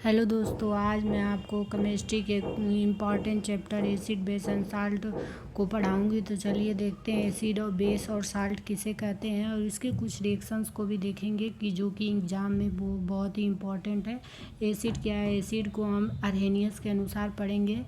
Hello दोस्तों, आज मैं आपको केमिस्ट्री के important chapter acid base and salt को पढ़ाऊंगी। तो चलिए देखते हैं एसिड और बेस और साल्ट किसे कहते हैं, और इसके कुछ रिएक्शंस को भी देखेंगे कि जो कि एग्ज़ाम में वो बहुत ही इम्पॉर्टेंट है। एसिड क्या है? एसिड को हम अरहेनियस के अनुसार पढ़ेंगे।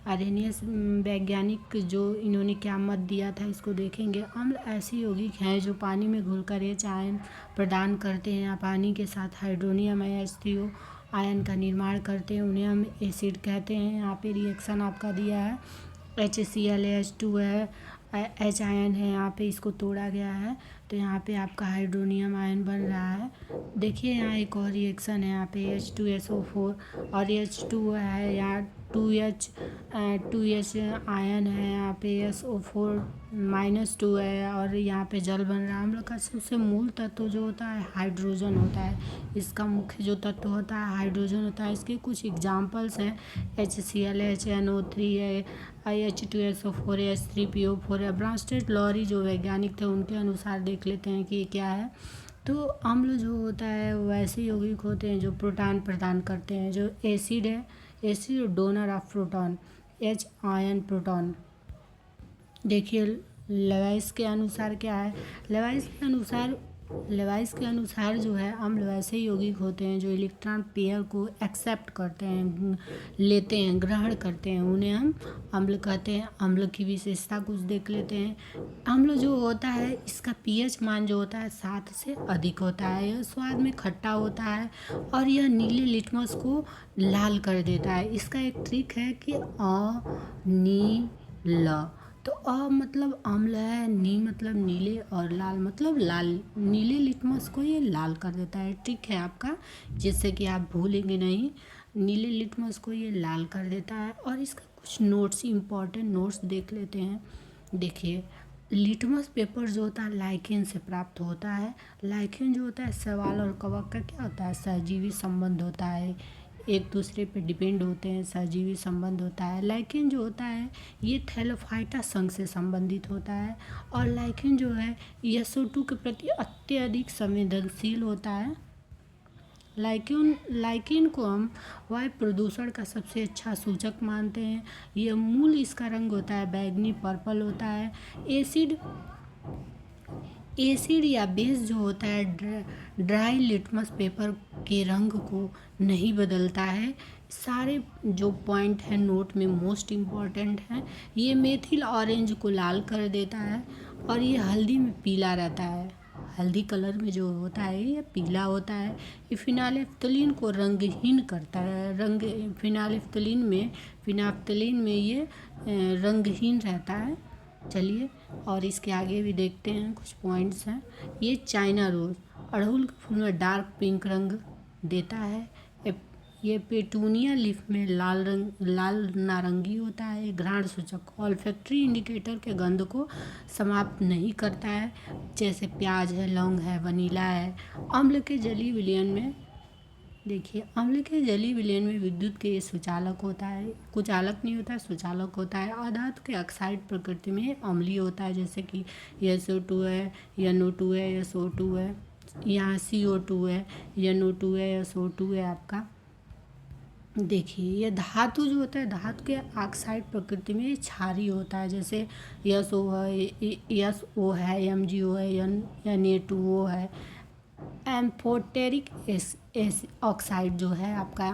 अरहेनियस वैज्ञानिक जो इन्होंने क्या मत दिया था इसको देखेंगे। अम्ल ऐसे यौगिक हैं जो पानी में घुलकर एच आयन प्रदान करते हैं या पानी के साथ हाइड्रोनियम या H3O आयन का निर्माण करते हैं, उन्हें हम एसिड कहते हैं। यहाँ पे रिएक्शन आपका दिया है HCl है, H आयन है, यहाँ पे इसको तोड़ा गया है तो यहाँ पे आपका हाइड्रोनियम आयन बन रहा है। देखिए यहाँ एक और रिएक्शन है, यहाँ पे H2SO4 और H2 है, यहाँ 2H आयन है, यहाँ पे SO4-2 है और यहाँ पे जल बन रहा है। हम लोग का सबसे मूल तत्व जो होता है हाइड्रोजन होता है। इसका मुख्य जो तत्व होता है हाइड्रोजन होता है। इसके कुछ एग्जाम्पल्स हैं HCl है, HNO3 है, H2SO4 है, H3PO4 है। ब्रांस्टेड लॉरी जो वैज्ञानिक थे उनके अनुसार देख लेते हैं कि ये क्या है। तो अम्ल जो होता है वो ऐसे यौगिक होते हैं जो प्रोटॉन प्रदान करते हैं। जो एसिड है, acid donor of proton, H ion proton. देखिए लेवाइस के अनुसार क्या है, लेवाइस के अनुसार जो है अम्ल वैसे यौगिक होते हैं जो इलेक्ट्रॉन पेयर को एक्सेप्ट करते हैं, लेते हैं, ग्रहण करते हैं, उन्हें हम अम्ल कहते हैं। अम्ल की विशेषता कुछ देख लेते हैं। अम्ल जो होता है इसका पीएच मान जो होता है 7 से अधिक होता है। यह स्वाद में खट्टा होता है और यह नीले लिटमस को लाल कर देता है। इसका एक ट्रिक है कि नीला, तो मतलब अम्ल है, नी मतलब नीले और लाल मतलब लाल, नीले लिटमस को ये लाल कर देता है। ट्रिक है आपका जिससे कि आप भूलेंगे नहीं। नीले लिटमस को ये लाल कर देता है। और इसका कुछ नोट्स, इम्पॉर्टेंट नोट्स देख लेते हैं। देखिए लिटमस पेपर जो होता है लाइकेन से प्राप्त होता है। लाइकेन जो होता है शैवाल और कवक का क्या होता है, सहजीवी संबंध होता है, एक दूसरे पे डिपेंड होते हैं, सहजीवी संबंध होता है। लाइकेन जो होता है ये थैलोफाइटा संघ से संबंधित होता है। और लाइकेन जो है SO2 के प्रति अत्यधिक संवेदनशील होता है। लाइकेन को हम वायु प्रदूषण का सबसे अच्छा सूचक मानते हैं। यह मूल इसका रंग होता है बैगनी पर्पल होता है। एसिड या बेस जो होता है ड्राई लिटमस पेपर के रंग को नहीं बदलता है। सारे जो पॉइंट हैं नोट में मोस्ट इम्पॉर्टेंट हैं। ये मेथिल ऑरेंज को लाल कर देता है और ये हल्दी में पीला रहता है। हल्दी कलर में जो होता है ये पीला होता है। ये फिनाइल्फ्थलीन को रंगहीन करता है। फिनाइल्फ्थलीन में ये रंगहीन रहता है। चलिए और इसके आगे भी देखते हैं, कुछ पॉइंट्स हैं। ये चाइना रोज अड़हुल के फूल में डार्क पिंक रंग देता है। ये पेटूनिया लीफ में लाल नारंगी होता है। घ्राण सूचक ऑल्फैक्टरी इंडिकेटर के गंध को समाप्त नहीं करता है, जैसे प्याज है, लौंग है, वनीला है। अम्ल के जलीय विलयन में देखिए, अम्ल के जलीय विलयन में विद्युत के सुचालक होता है, कुचालक नहीं होता है, सुचालक होता है। अधातु के ऑक्साइड प्रकृति में अम्लीय होता है, जैसे कि SO2 है, NO2 है, SO2 है, यहाँ CO2 है, NO2 है, SO2 है आपका। देखिए ये धातु जो होता है धातु के ऑक्साइड प्रकृति में क्षारीय होता है, जैसे SO है, SO है, MgO है, Na2O है। एम्फोटेरिक ऑक्साइड जो है आपका,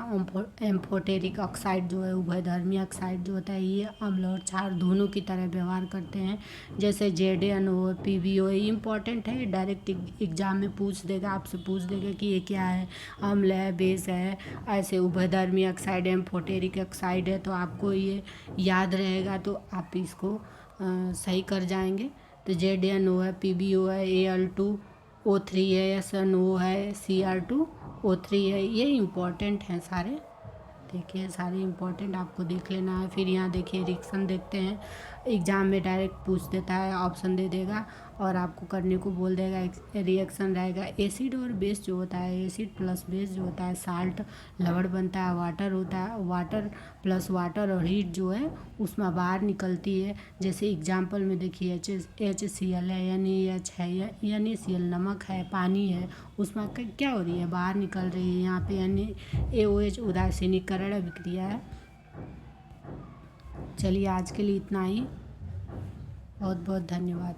एम्फोटेरिक ऑक्साइड जो है उभयधर्मी ऑक्साइड जो होता है ये अम्ल और क्षार दोनों की तरह व्यवहार करते हैं, जैसे ZnO, PbO। ये इंपॉर्टेंट है, डायरेक्ट एग्जाम में पूछ देगा, आपसे पूछ देगा कि ये क्या है, अम्ल है, बेस है। ऐसे उभयधर्मी ऑक्साइड, एम्फोटेरिक ऑक्साइड है, तो आपको ये याद रहेगा तो आप इसको सही कर जाएंगे। तो ZnO है, PbO है, Al2O3 है, SnO है, Cr2O3 है। ये इम्पॉर्टेंट हैं सारे। देखिए सारे इम्पॉर्टेंट आपको देख लेना है। फिर यहाँ देखिए रिएक्शन देखते हैं, एग्जाम में डायरेक्ट पूछ देता है, ऑप्शन दे देगा। और आपको करने को बोल देगा। एक रिएक्शन रहेगा एसिड और बेस जो होता है, एसिड प्लस बेस जो होता है, साल्ट लवण बनता है, वाटर होता है, वाटर प्लस वाटर और हीट जो है उसमें बाहर निकलती है। जैसे एग्जांपल में देखिए HCl है, NaH है, या NaCl नमक है, पानी है, उसमें क्या हो रही है, बाहर निकल रही है। यहाँ पे NaOH उदासीनीकरण अभिक्रिया है। चलिए आज के लिए इतना ही, बहुत बहुत धन्यवाद।